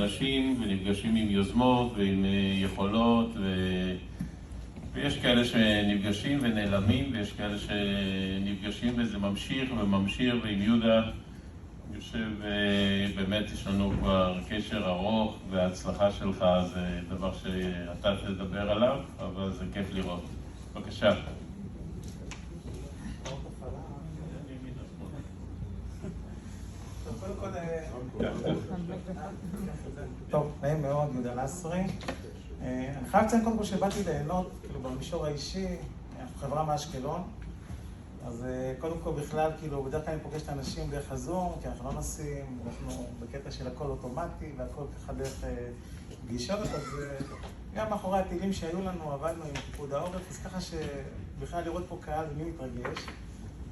אנשים ונפגשים עם יוזמות ועם יכולות, ויש כאלה שנפגשים ונעלמים, ויש כאלה שנפגשים וזה ממשיך וממשיך, ועם יהודה אני חושב באמת יש לנו כבר קשר ארוך, וההצלחה שלך זה דבר שאתה תדבר עליו, אבל זה כיף לראות. בבקשה. טוב, נעים מאוד, יהודה נסרי. אני חייב לציין קודם כל שבאתי ליהנות, כאילו במישור האישי, אנחנו חברה מאשקלון. אז קודם כל בכלל, כאילו, בדרך כלל אני פוגש את האנשים דרך הזום, כי אנחנו לא נוסעים, אנחנו בקטע של הכל אוטומטי, והכל ככה דרך פגישות, אז גם מאחורי הטילים שהיו לנו, עבדנו עם פיקוד העורף, אז ככה שבכלל לראות פה קהל ומי מתרגש.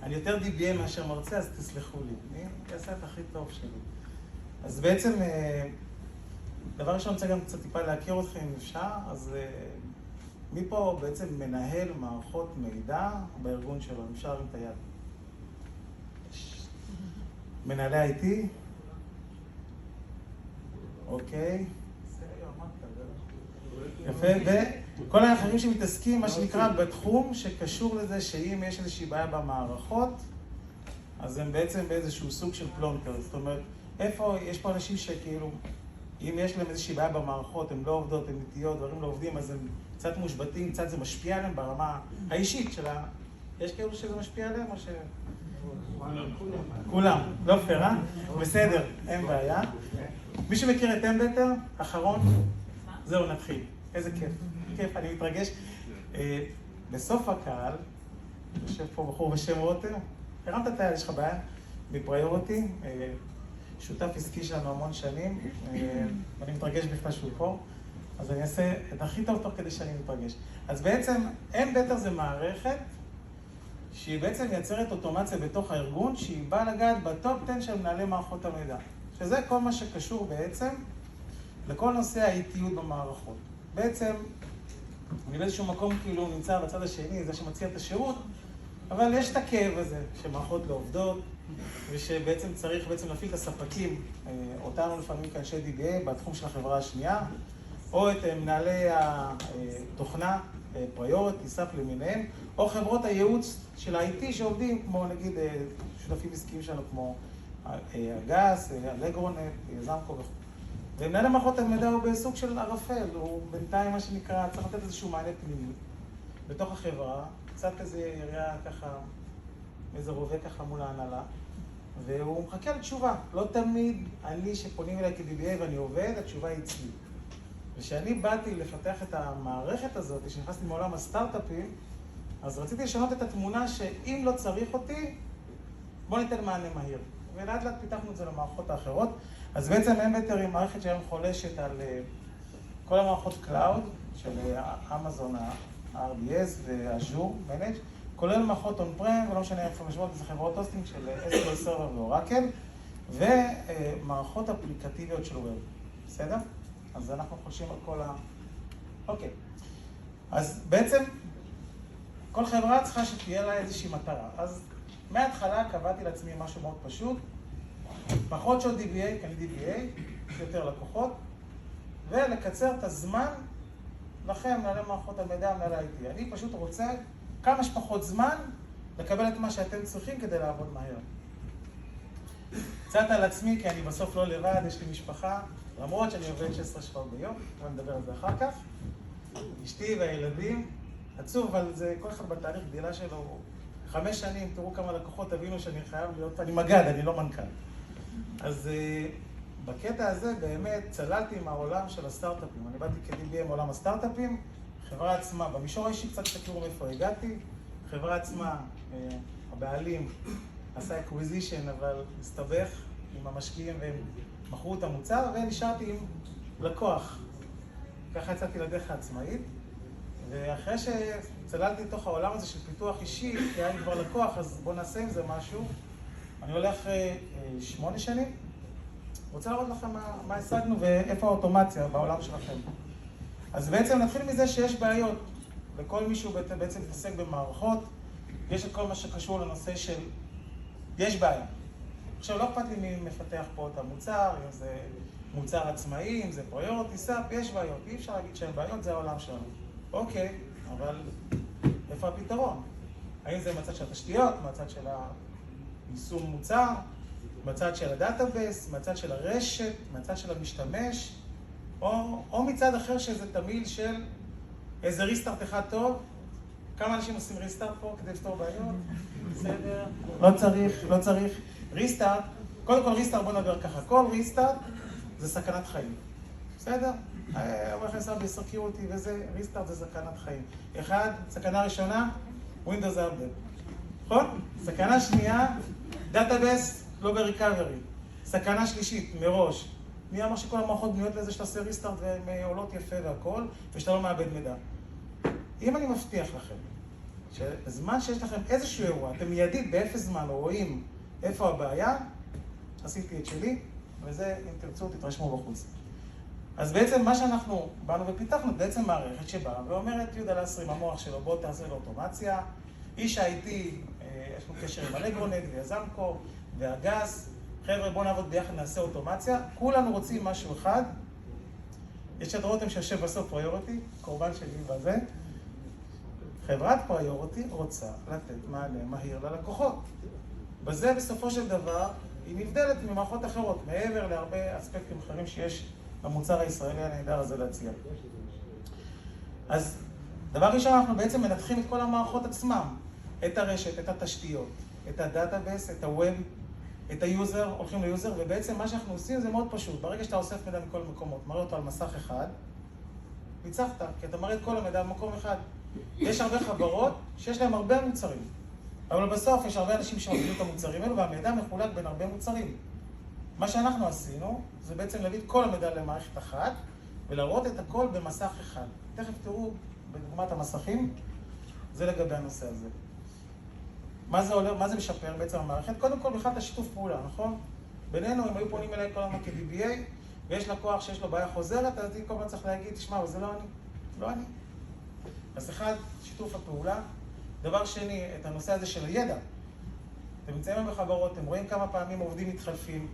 אני יותר DBA מאשר מרצה, אז תסלחו לי. אני אעשה את הכי טוב שלי. אז בעצם, דבר ראשון, אני רוצה גם קצת טיפה להכיר אתכם אם אפשר, אז מי פה בעצם מנהל מערכות מידע בארגון שלו? אם אפשר עם את היד. מנהלי IT? אוקיי. יפה, וכל האחרים שמתעסקים, מה שנקרא, בתחום שקשור לזה שאם יש איזושהי בעיה במערכות, אז הם בעצם באיזשהו סוג של פלונטר. זאת אומרת, איפה, יש פה אנשים שכאילו, אם יש להם איזושהי בעיה במערכות, הן לא עובדות, הן נטיות, דברים לא עובדים, אז הם קצת מושבתים, קצת זה משפיע עליהם ברמה האישית שלה. יש כאילו שזה משפיע עליהם או ש... כולם. לא פייר, אה? בסדר, אין בעיה. מי שמכיר את אמבטר, אחרון, זהו, נתחיל. איזה כיף. כיף, אני מתרגש. בסוף הקהל, יושב פה בחור בשם רותם, הרמת את היד, יש לך בעיה? בפריוריטי, שותף עסקי שלנו המון שנים, ואני מתרגש בכלל שהוא פה, אז אני אעשה את הכי טוב תוך כדי שאני מתרגש. אז בעצם, אמבטר זה מערכת שהיא בעצם מייצרת אוטומציה בתוך הארגון, שהיא באה לגעת בטופ 10 של מנהלי מערכות המידע. שזה כל מה שקשור בעצם לכל נושא האיטיות במערכות. בעצם, אני באיזשהו מקום כאילו נמצא בצד השני, זה שמציע את השירות, אבל יש את הכאב הזה, שמערכות לא עובדות, ושבעצם צריך בעצם להפעיל את הספקים, אותנו לפעמים כאנשי DBA בתחום של החברה השנייה, או את מנהלי התוכנה, פריוריטי, סאפ למיניהם, או חברות הייעוץ של ה-IT שעובדים, כמו נגיד שותפים עסקיים שלנו, כמו הגס, אלגרונט, זמקו וכו'. ומנהל המערכות המידע הוא בסוג של ערפל, הוא בינתיים מה שנקרא, צריך לתת איזשהו מענה פנימי בתוך החברה, קצת איזו יריעה ככה, איזה רובה ככה מול ההנהלה, והוא מחכה לתשובה. לא תמיד אני שפונים אליי כ-DBA ואני עובד, התשובה היא אצלי. וכשאני באתי לפתח את המערכת הזאת, כשנכנסתי מעולם הסטארט-אפים, אז רציתי לשנות את התמונה שאם לא צריך אותי, בוא ניתן מענה מהיר. ולאט לאט פיתחנו את זה למערכות האחרות. אז בעצם אמבטר היא מערכת שהיום חולשת על כל המערכות קלאוד של אמזון, ה-RDS והאז'ור, מנג', כולל מערכות און-פרם, ולא משנה איפה משמעות, זה חברות הוסטינג של SQL Server ואורקל, ומערכות אפליקטיביות של ווב. בסדר? אז אנחנו חולשים על כל ה... אוקיי. אז בעצם כל חברה צריכה שתהיה לה איזושהי מטרה. אז מההתחלה קבעתי לעצמי משהו מאוד פשוט, פחות שעות DBA, כי אני DBA, יותר לקוחות, ולקצר את הזמן לכם, מנהלי מערכות המידע, מנהלי IT. אני פשוט רוצה כמה שפחות זמן לקבל את מה שאתם צריכים כדי לעבוד מהר. קצת על עצמי, כי אני בסוף לא לבד, יש לי משפחה, למרות שאני עובד 16 שעות ביום, אבל נדבר על זה אחר כך. אשתי והילדים, עצוב, אבל זה כל אחד בתהליך גדילה שלו. 5 שנים, תראו כמה לקוחות, תבינו שאני חייב להיות, אני מגד, אני לא מנכ"ל. אז בקטע הזה באמת צללתי עם העולם של הסטארט-אפים. אני באתי כ-DBA מעולם הסטארט-אפים, חברה עצמה, במישור האישי קצת תכירו מאיפה הגעתי, חברה עצמה, הבעלים עשה אקוויזישן, אבל הסתבך עם המשקיעים והם מכרו את המוצר, ונשארתי עם לקוח. ככה יצאתי לדרך העצמאית, ואחרי שצללתי לתוך העולם הזה של פיתוח אישי, כי היה לי כבר לקוח, אז בואו נעשה עם זה משהו. אני הולך 8 שנים, רוצה להראות לכם מה השגנו ואיפה האוטומציה בעולם שלכם. אז בעצם נתחיל מזה שיש בעיות. לכל מישהו בעצם מתעסק במערכות, יש את כל מה שקשור לנושא של יש בעיה. עכשיו לא אכפת לי מי מפתח פה את המוצר, אם זה מוצר עצמאי, אם זה פריוריטי, סאפ, יש בעיות, אי אפשר להגיד שהן בעיות, זה העולם שלנו. אוקיי, אבל איפה הפתרון? האם זה מצד של התשתיות, מצד של היישום מוצר, מצד של הדאטאבייס, מצד של הרשת, מצד של המשתמש, או מצד אחר שזה תמיל של איזה ריסטארט אחד טוב. כמה אנשים עושים ריסטארט פה כדי לפתור בעיות? בסדר? לא צריך. ריסטארט, קודם כל ריסטארט, בוא נדבר ככה, כל ריסטארט זה סכנת חיים. בסדר? עורך נסע בסקיוריטי וזה, ריסטארט זה סכנת חיים. אחד, סכנה ראשונה, Windows Update. נכון? סכנה שנייה, דאטאבייס, לא בריקאברי. סכנה שלישית, מראש. מי אמר שכל המערכות בנויות לזה שאתה עושה ריסטארט והן עולות יפה והכל, ושאתה לא מאבד מידע. אם אני מבטיח לכם, שבזמן שיש לכם איזשהו אירוע, אתם מיידית באפס זמן רואים איפה הבעיה, עשיתי את שלי, וזה, אם תרצו, תתרשמו בחוץ. אז בעצם מה שאנחנו באנו ופיתחנו, בעצם מערכת שבאה ואומרת, יהודה לסרי עם המוח שלו, בוא תעשה לו אוטומציה, איש IT, יש לו קשר עם אלגרונט ויזמקו והגס, חבר'ה בוא נעבוד ביחד, נעשה אוטומציה, כולנו רוצים משהו אחד, יש את רותם שיושב בסוף פריוריטי, קורבן שלי בזה, חברת פריוריטי רוצה לתת מענה מהיר ללקוחות. בזה בסופו של דבר היא נבדלת ממערכות אחרות, מעבר להרבה אספקטים אחרים שיש למוצר הישראלי הנהדר הזה להציע. אז דבר ראשון, אנחנו בעצם מנתחים את כל המערכות עצמם, את הרשת, את התשתיות, את הדאטאבייס, את הווב, את היוזר, הולכים ליוזר, ובעצם מה שאנחנו עושים זה מאוד פשוט. ברגע שאתה אוסף מידע מכל מקומות, מראה אותו על מסך אחד, ניצחת, כי אתה מראה את כל המידע במקום אחד. יש הרבה חברות שיש להם הרבה מוצרים, אבל בסוף יש הרבה אנשים שמפעילים את המוצרים האלו, והמידע מחולק בין הרבה מוצרים. מה שאנחנו עשינו, זה בעצם להביא את כל המידע למערכת אחת, ולהראות את הכל במסך אחד. תכף תראו בדוגמת המסכים, זה לגבי הנושא הזה. מה זה משפר בעצם המערכת? קודם כל בכלל את השיתוף פעולה, נכון? בינינו, אם היו פונים אליי כל הזמן כ-DBA, ויש לקוח שיש לו בעיה חוזרת, אז אני כל הזמן צריך להגיד, תשמע, אבל זה לא אני, לא אני. אז אחד, שיתוף הפעולה. דבר שני, את הנושא הזה של הידע. אתם נמצאים בחברות, אתם רואים כמה פעמים עובדים מתחלפים,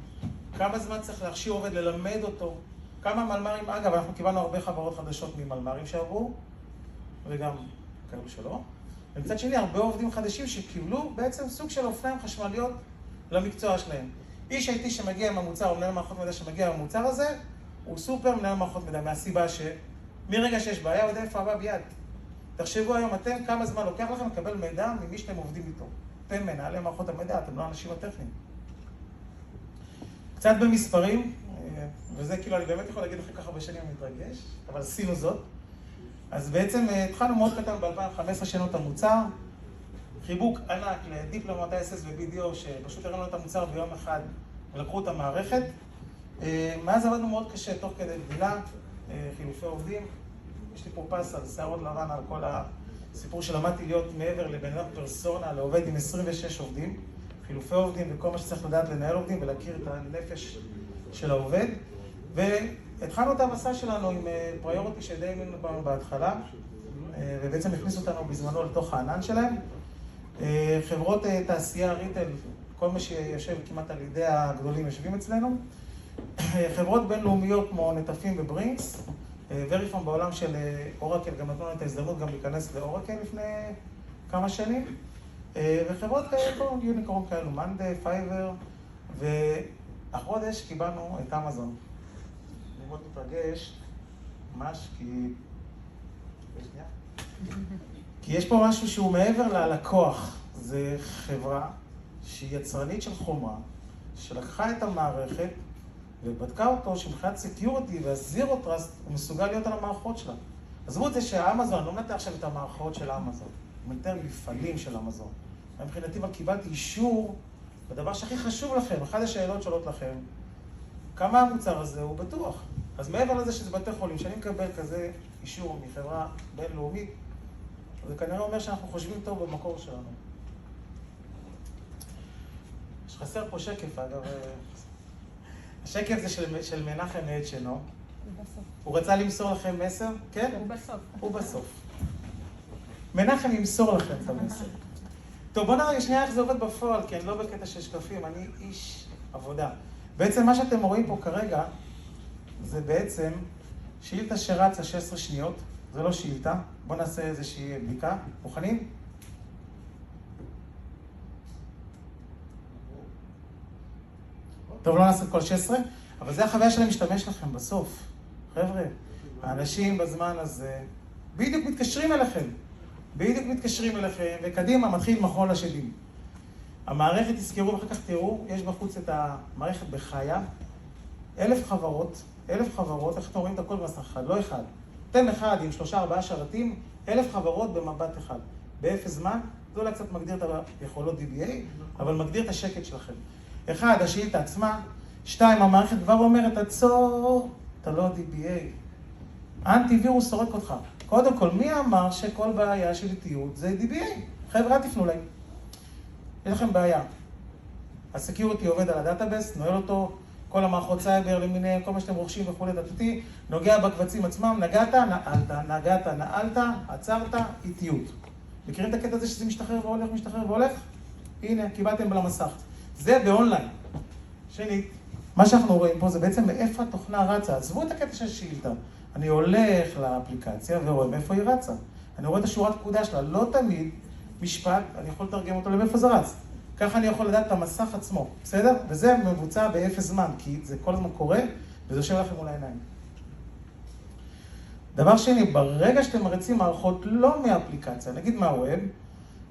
כמה זמן צריך להכשיר עובד, ללמד אותו, כמה מלמרים, אגב, אנחנו קיבלנו הרבה חברות חדשות ממלמרים שעברו, וגם כאלו שלא. ומצד שני, הרבה עובדים חדשים שקיבלו בעצם סוג של אופניים חשמליות למקצוע שלהם. איש IT שמגיע עם המוצר, או מנהל מערכות מידע שמגיע עם המוצר הזה, הוא סופר מנהל מערכות מידע, מהסיבה שמרגע שיש בעיה, הוא יודע איפה הבא ביד. תחשבו היום אתם כמה זמן לוקח לכם לקבל מידע ממי שאתם עובדים איתו. אתם מנהלי מערכות המידע, אתם לא האנשים הטכניים. קצת במספרים, וזה כאילו אני באמת יכול להגיד לכם ככה בשנים מתרגש, אבל עשינו זאת. אז בעצם התחלנו מאוד קטן ב-2015 שינו את המוצר, חיבוק ענק לדיפלומט ISS ו-BDO שפשוט הראינו את המוצר ביום אחד ולקחו את המערכת. מאז עבדנו מאוד קשה תוך כדי גדילה, חילופי עובדים. יש לי פה פס על שערות לבן על כל הסיפור שלמדתי להיות מעבר לבן אדם פרסונה, לעובד עם 26 עובדים, חילופי עובדים וכל מה שצריך לדעת לנהל עובדים ולהכיר את הנפש של העובד. והתחלנו את המסע שלנו עם פריוריטי שדי האמינו בנו בהתחלה, ובעצם הכניסו אותנו בזמנו לתוך הענן שלהם. חברות תעשייה, ריטל, כל מה שיושב כמעט על ידי הגדולים יושבים אצלנו. חברות בינלאומיות כמו נטפים וברינקס, וריפון בעולם של אורקל, גם נתנו את ההזדמנות גם להיכנס לאורקל לפני כמה שנים. וחברות כאלה, יוניקורן כאלו, מנדי, פייבר, והחודש קיבלנו את אמזון. אני מאוד מתרגש, ממש, כי יש פה משהו שהוא מעבר ללקוח. זה חברה שהיא יצרנית של חומרה, שלקחה את המערכת ובדקה אותו שמבחינת סקיוריטי והזירו טראסט הוא מסוגל להיות על המערכות שלה. עזבו את זה שהאמזון, לא מנתח עכשיו את המערכות של האמזון, הוא מנתח מפעלים של האמזון. מבחינתי אבל קיבלתי אישור בדבר שהכי חשוב לכם, אחת השאלות שעולות לכם, כמה המוצר הזה הוא בטוח. אז מעבר לזה שזה בתי חולים, שאני מקבל כזה אישור מחברה בינלאומית, זה כנראה אומר שאנחנו חושבים טוב במקור שלנו. יש חסר פה שקף, אגב. השקף זה של מנחם מאת שנו. הוא בסוף. הוא רצה למסור לכם מסר? כן? הוא בסוף. הוא בסוף. מנחם ימסור לכם את המסר. טוב, בוא נראה שנייה איך זה עובד בפועל, כי אני לא בקטע של שקפים, אני איש עבודה. בעצם מה שאתם רואים פה כרגע, זה בעצם שאילתה שרצה 16 שניות, זה לא שאילתה. בואו נעשה איזושהי בדיקה. מוכנים? טוב, לא נעשה את כל 16, אבל זה החוויה שאני משתמש לכם בסוף. חבר'ה, האנשים בזמן הזה בדיוק מתקשרים אליכם, וקדימה מתחיל מחול השדים. המערכת, תזכרו ואחר כך תראו, יש בחוץ את המערכת בחיה, 1,000 חברות, איך אתם רואים את הכל במסך אחד, לא אחד. אתם אחד עם 3-4 שרתים, 1,000 חברות במבט אחד. באפס זמן, זה אולי קצת מגדיר את היכולות DBA, אבל מגדיר את השקט שלכם. 1, השאילתה עצמה, 2, המערכת כבר אומרת, עצור, אתה לא DBA. האנטיווירוס סורק אותך. קודם כל, מי אמר שכל בעיה של איטיות זה DBA? חבר'ה, תפנו להם. יש לכם בעיה. הסקיוריטי עובד על הדאטאבייס, נועל אותו, כל המערכות סייבר למיניהם, כל מה שאתם רוכשים וכולי דתתי, נוגע בקבצים עצמם, נעלת, עצרת, איטיות. מכירים את הקטע הזה שזה משתחרר והולך? הנה, קיבלתם למסך. זה באונליין. שנית, מה שאנחנו רואים פה זה בעצם מאיפה התוכנה רצה. עזבו את הקטע של שאילתה. אני הולך לאפליקציה ורואה מאיפה היא רצה. אני רואה את השורת פקודה שלה. לא תמיד משפט, אני יכול לתרגם אותו למאיפה זה רץ. ככה אני יכול לדעת את המסך עצמו, בסדר? וזה מבוצע באפס זמן, כי זה כל הזמן קורה, וזה יושב לכם מול העיניים. דבר שני, ברגע שאתם מריצים מערכות לא מהאפליקציה, נגיד מהווב,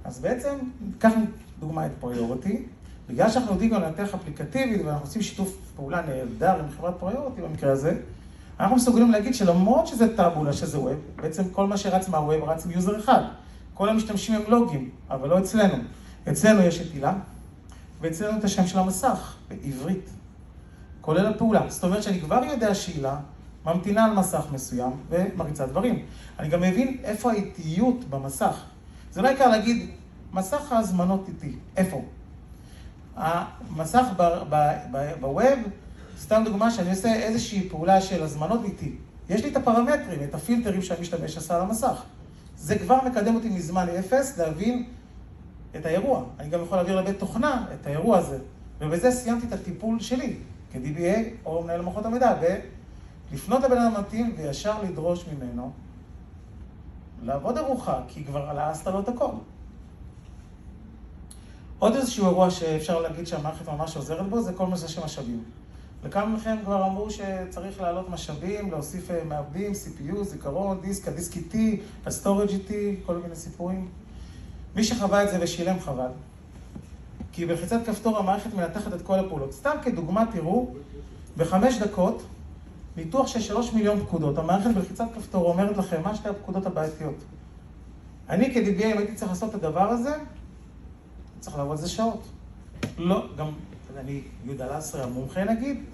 אז בעצם, קח דוגמה את פריוריטי, בגלל שאנחנו יודעים גם לנתח אפליקטיבית, ואנחנו עושים שיתוף פעולה נהדר עם חברת פריוריטי במקרה הזה, אנחנו מסוגלים להגיד שלמרות שזה טאבולה, שזה ווב, בעצם כל מה שרץ מהווב רץ עם יוזר אחד. כל המשתמשים הם לוגים, אבל לא אצלנו. אצלנו יש את הילה, ואצלנו את השם של המסך, בעברית. כולל הפעולה. זאת אומרת שאני כבר יודע שהילה ממתינה על מסך מסוים ומריצה דברים. אני גם מבין איפה האיטיות במסך. זה לא העיקר להגיד, מסך ההזמנות איטי. איפה? המסך בווב, סתם דוגמה שאני עושה איזושהי פעולה של הזמנות איטי. יש לי את הפרמטרים, את הפילטרים שהמשתמש עשה על המסך. זה כבר מקדם אותי מזמן אפס להבין את האירוע. אני גם יכול להעביר לבית תוכנה את האירוע הזה. ובזה סיימתי את הטיפול שלי, כ-DBA או מנהל מערכות המידע, ולפנות לבן אדם מתאים וישר לדרוש ממנו לעבוד ארוחה, כי כבר עשת לו את הכל. עוד איזשהו אירוע שאפשר להגיד שהמערכת ממש עוזרת בו, זה כל נושא של משאבים. לכמה מכם כבר אמרו שצריך להעלות משאבים, להוסיף מעבדים, CPU, זיכרון, דיסק, הדיסק איטי, הסטורג' איטי, כל מיני סיפורים. מי שחווה את זה ושילם חבל. כי בלחיצת כפתור המערכת מנתחת את כל הפעולות. סתם כדוגמה תראו, ב5 דקות, ניתוח של 3 מיליון פקודות. המערכת בלחיצת כפתור אומרת לכם מה שתי הפקודות הבעייתיות. אני כ-DBA, אם הייתי צריך לעשות את הדבר הזה, צריך לעבוד זה שעות. לא, גם אני יהודה לסרי, המומחה נגיד,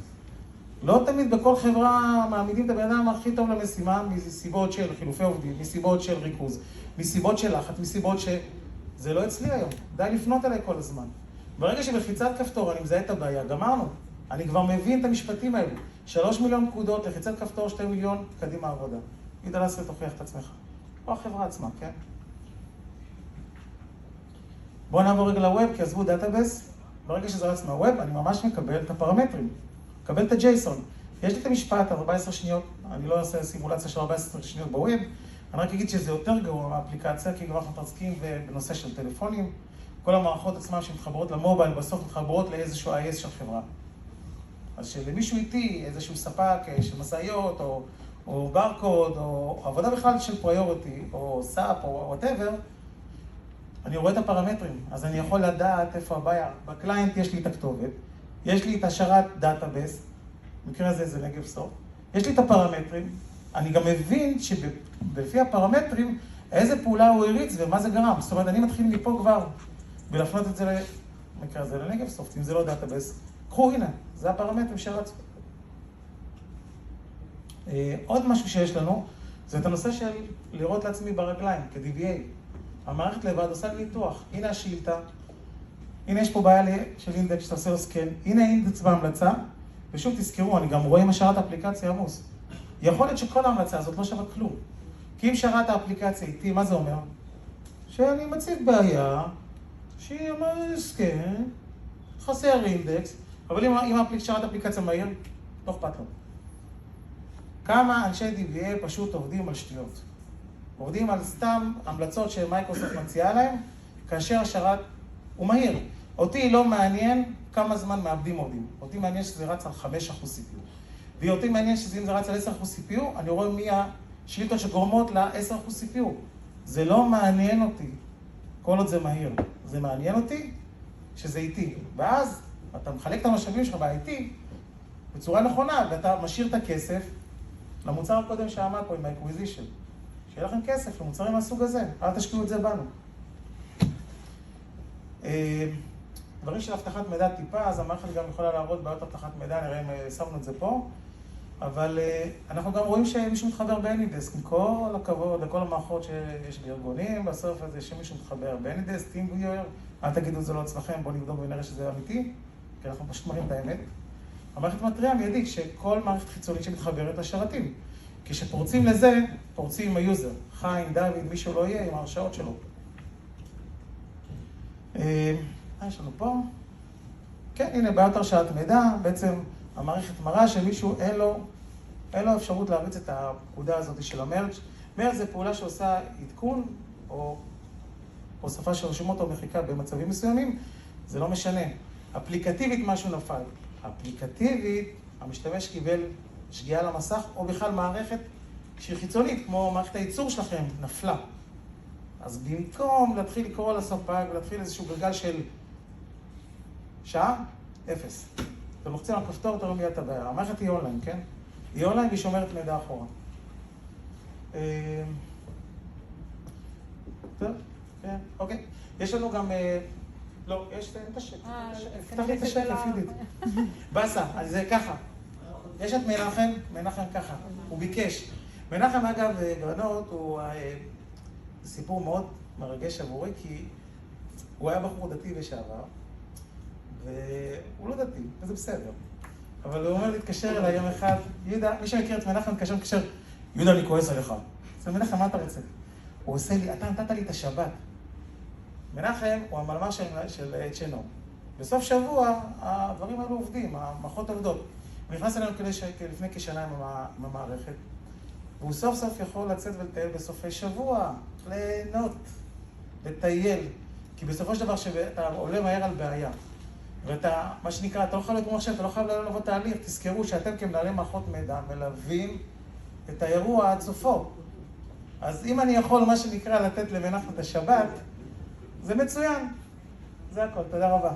לא תמיד בכל חברה מעמידים את הבן אדם הכי טוב למשימה מסיבות של חילופי עובדים, מסיבות של ריכוז, מסיבות של לחץ, מסיבות זה לא אצלי היום. די לפנות אליי כל הזמן. ברגע שבלחיצת כפתור אני מזהה את הבעיה, גמרנו. אני כבר מבין את המשפטים האלו. 3 מיליון פקודות, לחיצת כפתור 2 מיליון, קדימה עבודה. יהודה לסרי, תוכיח את עצמך. או החברה עצמה, כן? בואו נעבור רגע לווב, כי עזבו דאטאבייס. ברגע שזה רץ מהווב, אני ממש מקבל את הפרמטרים. מקבל את הג'ייסון. יש לי את המשפט, 14 שניות, אני לא אעשה סימולציה של 14 שניות בווב, אני רק אגיד שזה יותר גרוע מהאפליקציה, כי כבר אנחנו מתעסקים בנושא של טלפונים. כל המערכות עצמן שמתחברות למובייל, בסוף מתחברות לאיזשהו IS של חברה. אז שלמישהו איתי, איזשהו ספק של משאיות, או ברקוד, או עבודה בכלל של פריוריטי, או סאפ, או whatever, אני רואה את הפרמטרים, אז אני יכול לדעת איפה הבעיה. בקליינט יש לי את הכתובת, יש לי את השרת דאטאבייס, במקרה הזה זה נגב סוף, יש לי את הפרמטרים, אני גם מבין שבפי הפרמטרים, איזה פעולה הוא הריץ ומה זה גרם. זאת אומרת, אני מתחיל מפה כבר, ולהפנות את זה במקרה הזה לנגב סוף, אם זה לא דאטאבייס. קחו, הנה, זה הפרמטרים שרצו. עוד משהו שיש לנו, זה את הנושא של לראות לעצמי ברגליים, כ-DBA. המערכת לבד עושה לי ניתוח. הנה השאילתה, הנה יש פה בעיה של אינדקס שאתה עושה לו סקן, הנה אינדקס בהמלצה, ושוב תזכרו, אני גם רואה עם השרת האפליקציה עמוס. יכול להיות שכל ההמלצה הזאת לא שווה כלום. כי אם שרת האפליקציה איתי, מה זה אומר? שאני מציב בעיה, שהיא אמרה סקן, חסר אינדקס, אבל אם שרת האפליקציה מהיר, לא אכפת לו. כמה אנשי DBA פשוט עובדים על שטויות. עובדים על סתם המלצות שמייקרוסופט מציעה להם, כאשר השרת הוא מהיר. אותי לא מעניין כמה זמן מאבדים עובדים. אותי מעניין שזה רץ על 5% CPU. ואותי מעניין שאם זה רץ על 10% CPU, אני רואה מי השליטות שגורמות ל-10% CPU. זה לא מעניין אותי כל עוד זה מהיר. זה מעניין אותי שזה איטי. ואז אתה מחלק את המשאבים שלך באיטי בצורה נכונה, ואתה משאיר את הכסף למוצר הקודם שעמד פה עם ה-acquisition. שיהיה לכם כסף למוצרים מהסוג הזה, אל תשקיעו את זה בנו. דברים של אבטחת מידע טיפה, אז המערכת גם יכולה להראות בעיות אבטחת מידע, נראה אם שמנו את זה פה. אבל אנחנו גם רואים שמישהו מתחבר ב-AnyDesk, עם כל הכבוד לכל המערכות שיש בארגונים, בסוף הזה שמישהו מתחבר ב-AnyDesk, TeamViewer, אל תגידו את זה לא אצלכם, בואו נבדוק ונראה שזה אמיתי, כי אנחנו פשוט מראים את האמת. המערכת מתריעה מיידית שכל מערכת חיצונית שמתחברת לשרתים. כשפורצים לזה, פורצים עם היוזר, חיים, דוד, מישהו לא יהיה עם ההרשאות שלו. יש לנו פה. כן, הנה, בעיות הרשאת מידע, בעצם המערכת מראה שמישהו אין לו אפשרות להריץ את הפקודה הזאת של המרג'. מרג' זה פעולה שעושה עדכון, או הוספה של רשומות או מחיקה במצבים מסוימים, זה לא משנה. אפליקטיבית משהו נפל. אפליקטיבית, המשתמש קיבל שגיאה למסך, או בכלל מערכת שהיא חיצונית, כמו מערכת הייצור שלכם, נפלה. אז במקום להתחיל לקרוא לספק ולהתחיל איזשהו גלגל של שעה, 0. אתם לוחצים על כפתור, תראו מיד את הבעיה. המערכת היא אונליין, כן? היא אונליין והיא שומרת מידע אחורה. טוב, כן, אוקיי. יש לנו גם... לא, יש את השקף. תפתח לי את השקף, יהודית. בסה, אז זה ככה. יש את מנחם ככה. הוא ביקש. מנחם, אגב, גרנות, הוא סיפור מאוד מרגש עבורי, כי הוא היה בחור דתי לשעבר, והוא לא דתי, וזה בסדר. אבל הוא אומר להתקשר אליי יום אחד, יהודה, מי שמכיר את מנחם מתקשר, יהודה, אני כועס עליך. אז מנחם, מה אתה רוצה? הוא עושה לי, אתה נתת לי את השבת. מנחם הוא המלמ"ר של HNO. בסוף שבוע הדברים האלו עובדים, המערכות עובדות. הוא נכנס אלינו לפני כשנה עם המערכת, והוא סוף סוף יכול לצאת ולטייל בסופי שבוע, ליהנות, לטייל. כי בסופו של דבר שאתה עולה מהר על בעיה, ואתה, מה שנקרא, אתה לא חייב להיות מחשב, אתה לא חייב לבוא תהליך, תזכרו שאתם כמנהלי מערכות מידע מלווים את האירוע עד סופו. אז אם אני יכול, מה שנקרא, לתת למנחם את השבת, זה מצוין. זה הכל, תודה רבה.